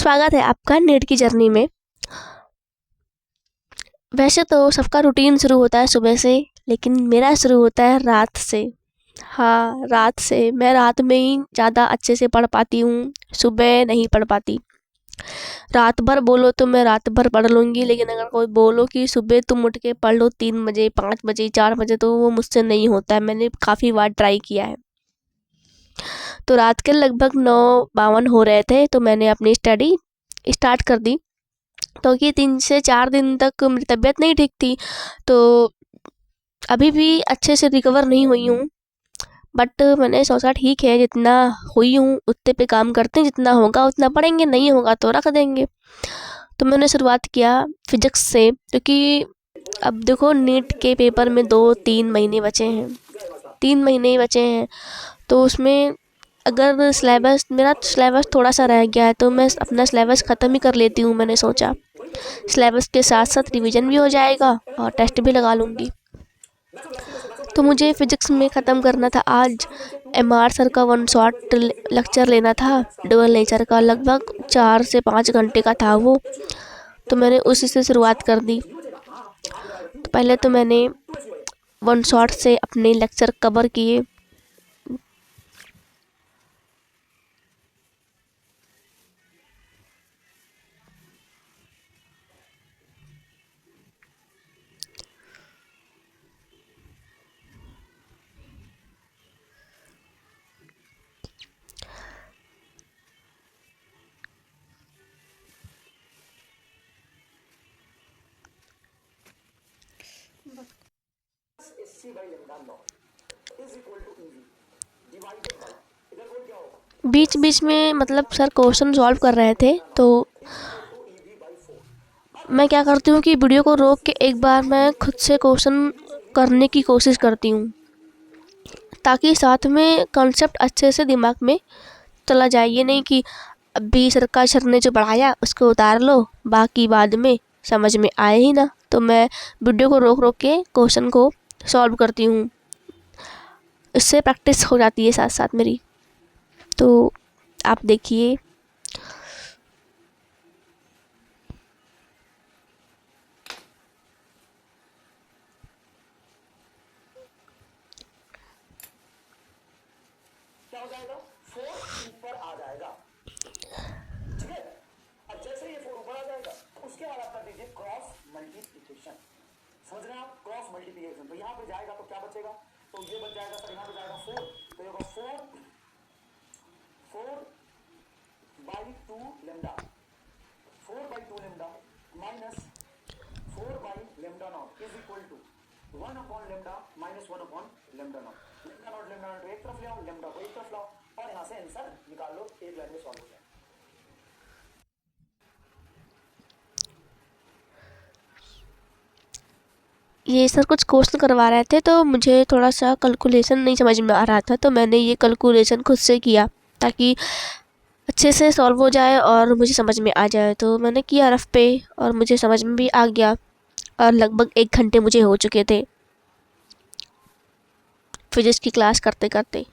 स्वागत है आपका नीट की जर्नी में। वैसे तो सबका रूटीन शुरू होता है सुबह से, लेकिन मेरा शुरू होता है रात से। हाँ, रात से। मैं रात में ही ज़्यादा अच्छे से पढ़ पाती हूँ, सुबह नहीं पढ़ पाती। रात भर बोलो तो मैं रात भर पढ़ लूँगी, लेकिन अगर कोई बोलो कि सुबह तुम उठ के पढ़ लो 3 बजे, 5 बजे, 4 बजे, तो वो मुझसे नहीं होता है। मैंने काफ़ी बार ट्राई किया है। तो रात के लगभग 9:52 हो रहे थे, तो मैंने अपनी स्टडी स्टार्ट कर दी। तो कि 3 से 4 दिन तक मेरी तबीयत नहीं ठीक थी, तो अभी भी अच्छे से रिकवर नहीं हुई हूँ। बट मैंने सोचा ठीक है, जितना हुई हूँ उतने पे काम करते हैं, जितना होगा उतना पढ़ेंगे, नहीं होगा तो रख देंगे। तो मैंने शुरुआत किया फिजिक्स से, क्योंकि अब देखो नीट के पेपर में 2-3 महीने बचे हैं, 3 महीने ही बचे हैं। तो उसमें अगर मेरा सिलेबस थोड़ा सा रह गया है, तो मैं अपना सिलेबस ख़त्म ही कर लेती हूँ। मैंने सोचा सिलेबस के साथ साथ रिवीजन भी हो जाएगा और टेस्ट भी लगा लूँगी। तो मुझे फ़िज़िक्स में ख़त्म करना था आज। एमआर सर का 1 शॉट लेक्चर लेना था, डुअल नेचर का, लगभग 4 से 5 घंटे का था वो। तो मैंने उसी से शुरुआत कर दी। तो पहले तो मैंने 1 शॉट से अपने लेक्चर कवर किए। बीच बीच में मतलब सर क्वेश्चन सॉल्व कर रहे थे, तो मैं क्या करती हूँ कि वीडियो को रोक के एक बार मैं खुद से क्वेश्चन करने की कोशिश करती हूँ, ताकि साथ में कॉन्सेप्ट अच्छे से दिमाग में चला जाए। ये नहीं कि अभी सरकार सर ने जो पढ़ाया उसको उतार लो, बाकी बाद में समझ में आए ही ना। तो मैं वीडियो को रोक रोक के क्वेश्चन को सॉल्व करती हूँ, इससे प्रैक्टिस हो जाती है साथ साथ मेरी। तो आप देखिए। क्या हो जाएगा? 4 ऊपर आ जाएगा। ठीक है, अब जैसे ये 4 ऊपर आ जाएगा, उसके बाद आप कर दीजिए क्रॉस मल्टीप्लिकेशन। समझ रहे हैं आप? Cross multiplication. तो यहां पे जाएगा तो क्या बचेगा? तो ये बच जाएगा सर, यहां पे जाएगा 4, तो ये होगा 4/2 lambda, 4/2 lambda minus 4/λ naught is equal to 1/λ minus 1/λ naught. Lambda naught एक तरफ ले आओ, लेमडा को एक तरफ लाओ, और यहां से आंसर निकाल लो, एक लाइन में सॉल्व हो जाए। ये सर कुछ क्वेश्चन करवा रहे थे, तो मुझे थोड़ा सा कैलकुलेशन नहीं समझ में आ रहा था, तो मैंने ये कैलकुलेशन खुद से किया ताकि अच्छे से सॉल्व हो जाए और मुझे समझ में आ जाए। तो मैंने किया रफ पे, और मुझे समझ में भी आ गया, और लगभग 1 घंटे मुझे हो चुके थे फिजिक्स की क्लास करते करते।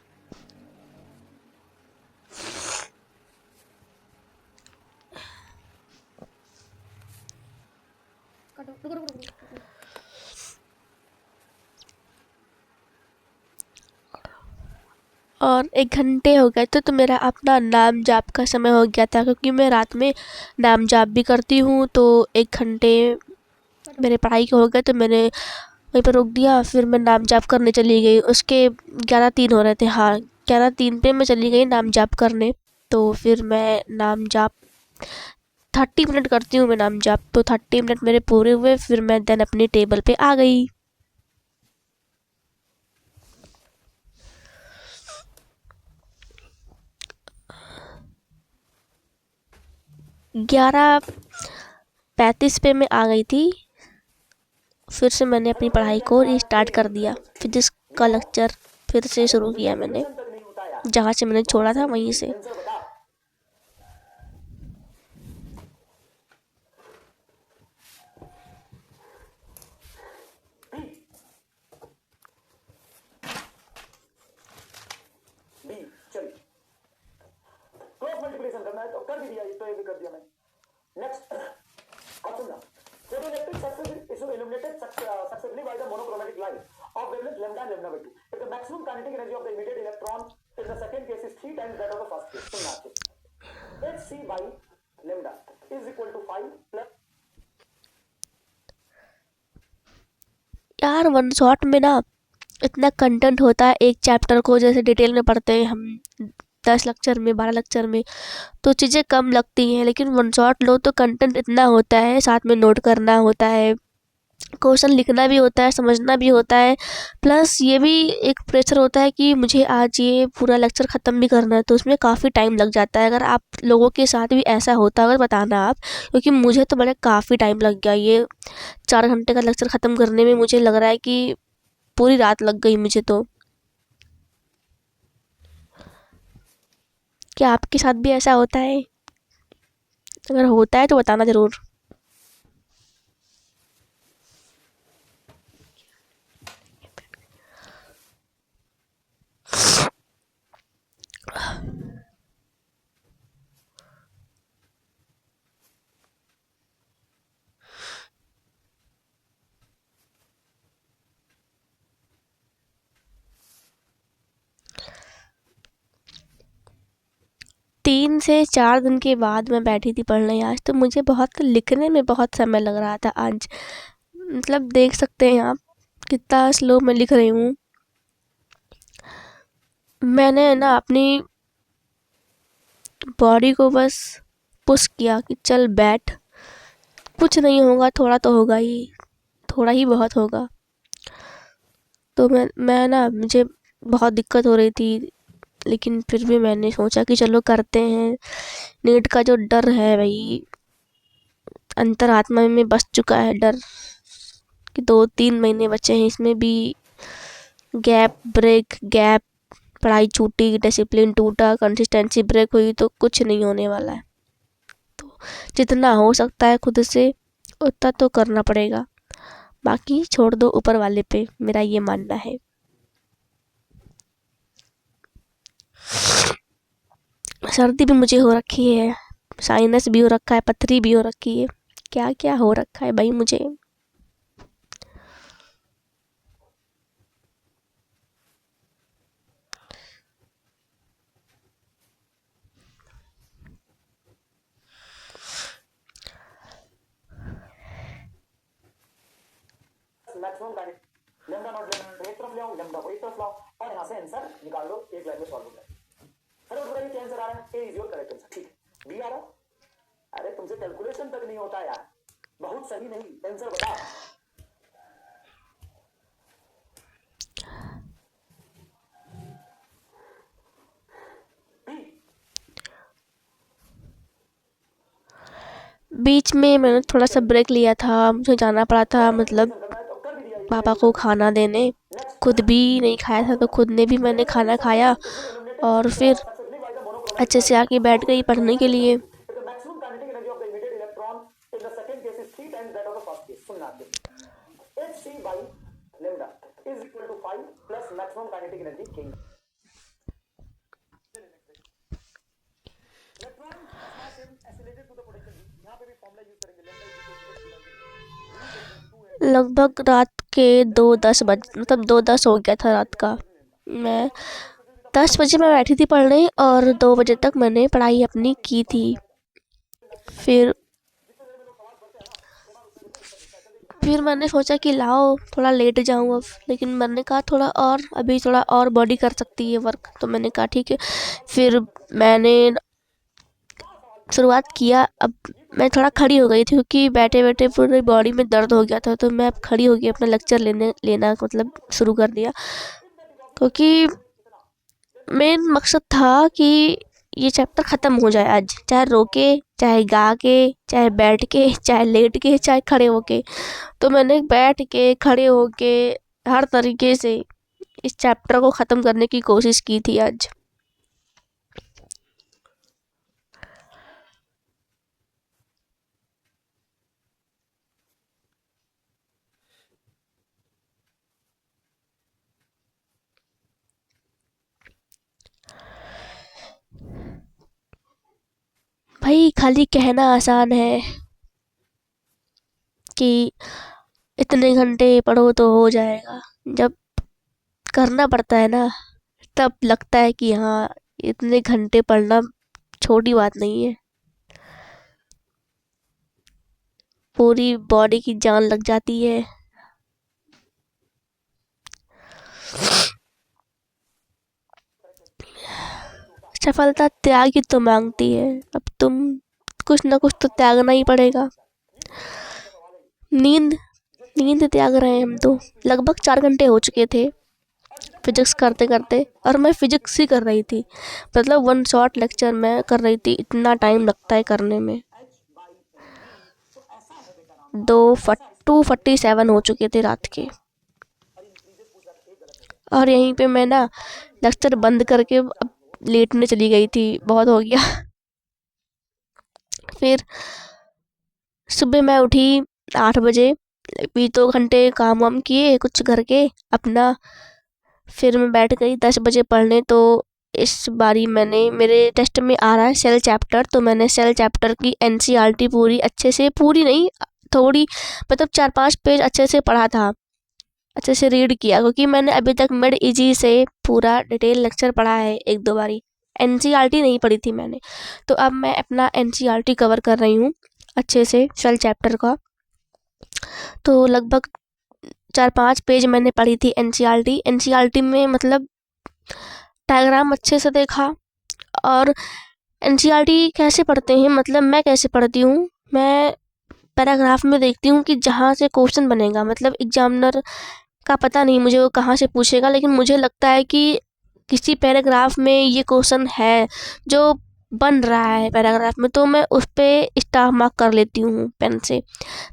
और 1 घंटे हो गए थे, तो मेरा अपना नाम जाप का समय हो गया था, क्योंकि मैं रात में नाम जाप भी करती हूँ। तो 1 घंटे मेरे पढ़ाई के हो गए, तो मैंने वहीं पर रोक दिया। फिर मैं नाम जाप करने चली गई। उसके 11:03 हो रहे थे, हाँ 11:03 पे मैं चली गई नाम जाप करने। तो फिर मैं नाम जाप 30 मिनट करती हूँ मैं नाम जाप, तो 30 मिनट मेरे पूरे हुए। फिर मैं देन अपनी टेबल पे आ गई। 11:35 पे मैं आ गई थी। फिर से मैंने अपनी पढ़ाई को रिस्टार्ट कर दिया। फिजिक्स का लेक्चर फिर से शुरू किया मैंने, जहाँ से मैंने छोड़ा था वहीं से। चलिए क्रॉस मल्टीप्लिकेशन करना है तो कर भी दिया, इस तो ये भी कर दिया मैंने। नेक्स्ट ऑप्शन ना photoelectric success is illuminated successively by the monochromatic light of wavelength lambda and lambda by 2. If the maximum kinetic energy of the emitted electron in the second case is 3 times that of the first case, सुनना अच्छे से, hc by lambda is equal to 5 plus यार one shot में ना इतना content होता है एक चैप्टर को, जैसे डिटेल में पढ़ते हैं हम 10 लेक्चर में 12 लेक्चर में, तो चीज़ें कम लगती हैं, लेकिन वन शॉट लो तो कंटेंट इतना होता है, साथ में नोट करना होता है, क्वेश्चन लिखना भी होता है, समझना भी होता है, प्लस ये भी एक प्रेशर होता है कि मुझे आज ये पूरा लेक्चर ख़त्म भी करना है, तो उसमें काफ़ी टाइम लग जाता है। अगर आप लोगों के साथ भी ऐसा होता अगर बताना आप, क्योंकि मुझे तो बड़े काफ़ी टाइम लग गया, ये 4 घंटे का लेक्चर ख़त्म करने में मुझे लग रहा है कि पूरी रात लग गई मुझे तो। क्या आपके साथ भी ऐसा होता है? अगर होता है तो बताना ज़रूर। तीन से 4 दिन के बाद मैं बैठी थी पढ़ने आज, तो मुझे बहुत लिखने में बहुत समय लग रहा था आज। मतलब देख सकते हैं आप कितना स्लो मैं लिख रही हूँ। मैंने ना अपनी बॉडी को बस पुश किया कि चल बैठ, कुछ नहीं होगा, थोड़ा तो होगा ही, थोड़ा ही बहुत होगा। तो मैं ना मुझे बहुत दिक्कत हो रही थी, लेकिन फिर भी मैंने सोचा कि चलो करते हैं। नीट का जो डर है भाई, अंतरात्मा में बस चुका है डर कि 2-3 महीने बचे हैं, इसमें भी गैप ब्रेक गैप, पढ़ाई छूटी, डिसिप्लिन टूटा, कंसिस्टेंसी ब्रेक हुई, तो कुछ नहीं होने वाला है। तो जितना हो सकता है खुद से उतना तो करना पड़ेगा, बाकी छोड़ दो ऊपर वाले पे, मेरा ये मानना है। सर्दी भी मुझे हो रखी है, साइनस भी हो रखा है, पथरी भी हो रखी है, क्या क्या हो रखा है भाई मुझे। Maximum kinetic lambda naught lambda एक तरफ ले आओ, लैम्डा को एक तरफ लाओ और यहाँ से आंसर निकाल लो, एक लाइन में सॉल्व हो जाए। अरे बताइए क्या आंसर आ रहा है? ए इज योर करेक्ट आंसर। ठीक है, बी आ रहा? अरे तुमसे कैलकुलेशन तक नहीं होता यार, बहुत सही नहीं, आंसर बता। बीच में मैंने थोड़ा सा ब्रेक लिया था, मुझे जाना पड़ा था, मतलब पापा को खाना देने, खुद भी नहीं खाया था, तो खुद ने भी मैंने खाना खाया और फिर अच्छे से आके बैठ गई पढ़ने के लिए। Maximum kinetic energy of the immediate electron in the second case is 3 times that of the first case. सुनना hc by lambda is equal to 5 plus maximum kinetic energy k। Electron mass m accelerated to the potential v, यहां पे भी formula use करेंगे, lambda is equal to लगभग रात के 2:10 बज, मतलब 2:10 हो गया था रात का। मैं 10 बजे मैं बैठी थी पढ़ने और 2 बजे तक मैंने पढ़ाई अपनी की थी। फिर मैंने सोचा कि लाओ थोड़ा लेट जाऊँ अब, लेकिन मैंने कहा थोड़ा और, अभी थोड़ा और बॉडी कर सकती है वर्क, तो मैंने कहा ठीक है। फिर मैंने शुरुआत किया। अब मैं थोड़ा खड़ी हो गई थी क्योंकि बैठे बैठे पूरी बॉडी में दर्द हो गया था, तो मैं अब खड़ी हो गई, अपना लेक्चर लेना मतलब शुरू कर दिया, क्योंकि मेन मकसद था कि ये चैप्टर ख़त्म हो जाए आज, चाहे रो के, चाहे गा के, चाहे बैठ के, चाहे लेट के, चाहे खड़े होके। तो मैंने बैठ के, खड़े होके, हर तरीके से इस चैप्टर को ख़त्म करने की कोशिश की थी आज। भाई खाली कहना आसान है कि इतने घंटे पढ़ो तो हो जाएगा, जब करना पड़ता है ना तब लगता है कि हाँ, इतने घंटे पढ़ना छोटी बात नहीं है। पूरी बॉडी की जान लग जाती है। सफलता त्याग ही तो मांगती है। अब तुम कुछ ना कुछ तो त्यागना ही पड़ेगा। नींद नींद त्याग रहे हैं हम तो। लगभग 4 घंटे हो चुके थे फिजिक्स करते करते, और मैं फिजिक्स ही कर रही थी। मतलब वन शॉट लेक्चर मैं कर रही थी, इतना टाइम लगता है करने में। 2:47 हो चुके थे रात के। और यहीं पे मैं ना लेक्चर बंद करके अब लेटने चली गई थी, बहुत हो गया। फिर सुबह मैं उठी 8 बजे, भी 2 घंटे काम वाम किए कुछ घर के अपना। फिर मैं बैठ गई 10 बजे पढ़ने। तो इस बारी मैंने, मेरे टेस्ट में आ रहा है सेल चैप्टर, तो मैंने सेल चैप्टर की एनसीईआरटी पूरी अच्छे से, पूरी नहीं थोड़ी, मतलब 4-5 पेज अच्छे से पढ़ा था, अच्छे से रीड किया, क्योंकि मैंने अभी तक मिड इजी से पूरा डिटेल लेक्चर पढ़ा है 1-2 बारी। एनसीईआरटी नहीं पढ़ी थी मैंने। तो अब मैं अपना एनसीईआरटी कवर कर रही हूँ अच्छे से सेल चैप्टर का। तो लगभग 4-5 पेज मैंने पढ़ी थी एनसीईआरटी में, मतलब डायग्राम अच्छे से देखा। और एनसीईआरटी कैसे पढ़ते हैं, मतलब मैं कैसे पढ़ती हूँ, मैं पैराग्राफ में देखती हूँ कि जहाँ से क्वेश्चन बनेगा, मतलब एग्जामिनर का पता नहीं मुझे वो कहाँ से पूछेगा, लेकिन मुझे लगता है कि किसी पैराग्राफ में ये क्वेश्चन है जो बन रहा है पैराग्राफ में, तो मैं उस पर स्टार मार्क कर लेती हूँ पेन से,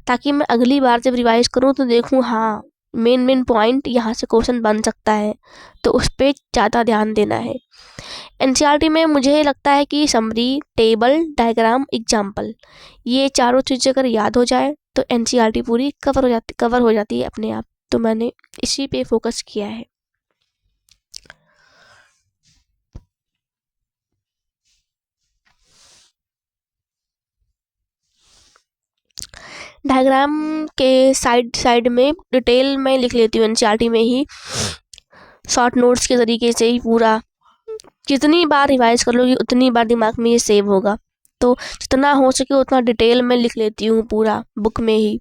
ताकि मैं अगली बार जब रिवाइज करूँ तो देखूँ हाँ, मेन मेन पॉइंट यहाँ से क्वेश्चन बन सकता है, तो उस पर ज़्यादा ध्यान देना है। एनसीईआरटी में मुझे लगता है कि समरी, टेबल, डायग्राम, एग्जाम्पल, ये चारों चीज़ें अगर याद हो जाए तो एनसीईआरटी पूरी कवर हो जाती है अपने आप। तो मैंने इसी पे फोकस किया है। डायग्राम के साइड साइड में डिटेल में लिख लेती हूँ एनसीईआरटी में ही, शॉर्ट नोट्स के तरीके से ही पूरा। जितनी बार रिवाइज कर लोगी उतनी बार दिमाग में ये सेव होगा, तो जितना हो सके उतना डिटेल में लिख लेती हूँ पूरा बुक में ही।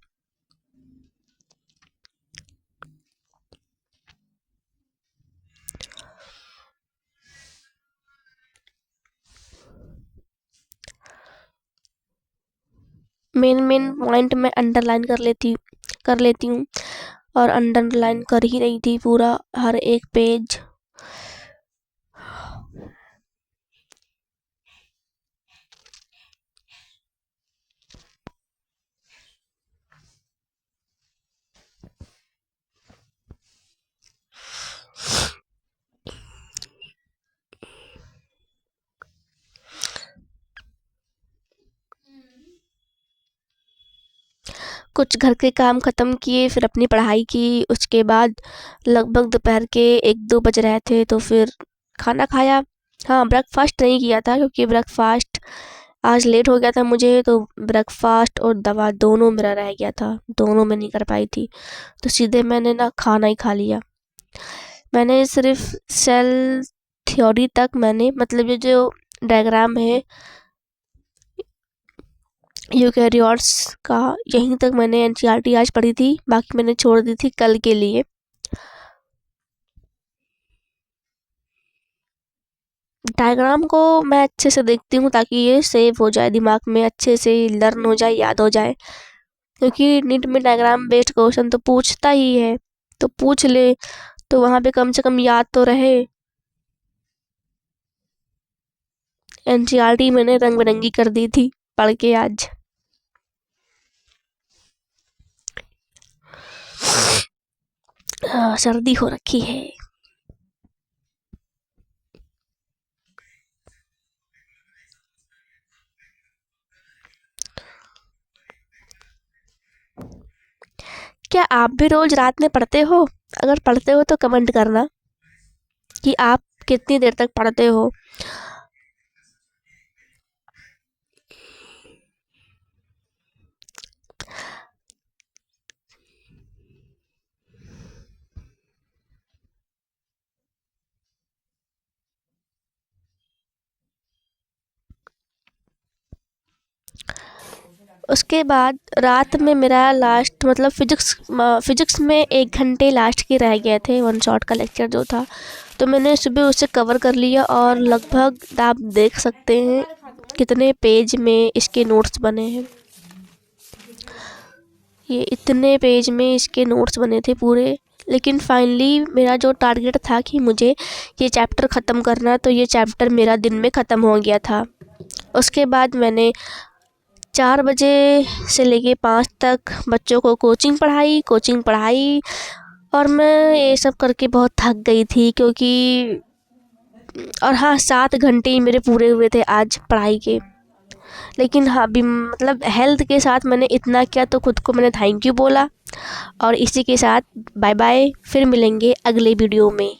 मेन मेन पॉइंट में अंडरलाइन कर लेती हूँ, और अंडरलाइन कर ही रही थी पूरा हर एक पेज। कुछ घर के काम ख़त्म किए, फिर अपनी पढ़ाई की। उसके बाद लगभग दोपहर के 1-2 बज रहे थे, तो फिर खाना खाया। हाँ, ब्रेकफास्ट नहीं किया था क्योंकि ब्रेकफास्ट आज लेट हो गया था मुझे, तो ब्रेकफास्ट और दवा दोनों मेरा रह गया था, दोनों मैं नहीं कर पाई थी। तो सीधे मैंने ना खाना ही खा लिया। मैंने सिर्फ सेल थ्योरी तक, मैंने मतलब ये जो डायग्राम है यूकैरियोट्स का, यहीं तक मैंने एनसीईआरटी आज पढ़ी थी, बाकी मैंने छोड़ दी थी कल के लिए। डायग्राम को मैं अच्छे से देखती हूँ ताकि ये सेव हो जाए दिमाग में, अच्छे से लर्न हो जाए, याद हो जाए, क्योंकि नीट में डायग्राम बेस्ड क्वेश्चन तो पूछता ही है, तो पूछ ले तो वहाँ पे कम से कम याद तो रहे। एनसीईआरटी मैंने रंग बिरंगी कर दी थी पढ़ के आज। सर्दी हो रखी है। क्या आप भी रोज रात में पढ़ते हो? अगर पढ़ते हो तो कमेंट करना कि आप कितनी देर तक पढ़ते हो। उसके बाद रात में मेरा लास्ट मतलब फ़िज़िक्स में 1 घंटे लास्ट के रह गए थे, वन शॉट का लेक्चर जो था, तो मैंने सुबह उसे कवर कर लिया और लगभग आप देख सकते हैं कितने पेज में इसके नोट्स बने हैं। ये इतने पेज में इसके नोट्स बने थे पूरे। लेकिन फाइनली मेरा जो टारगेट था कि मुझे ये चैप्टर ख़त्म करना, तो ये चैप्टर मेरा दिन में ख़त्म हो गया था। उसके बाद मैंने 4 बजे से लेके 5 तक बच्चों को कोचिंग पढ़ाई और मैं ये सब करके बहुत थक गई थी क्योंकि और हाँ 7 घंटे ही मेरे पूरे हुए थे आज पढ़ाई के। लेकिन हाँ मतलब हेल्थ के साथ मैंने इतना किया तो खुद को मैंने थैंक यू बोला। और इसी के साथ बाय बाय, फिर मिलेंगे अगले वीडियो में।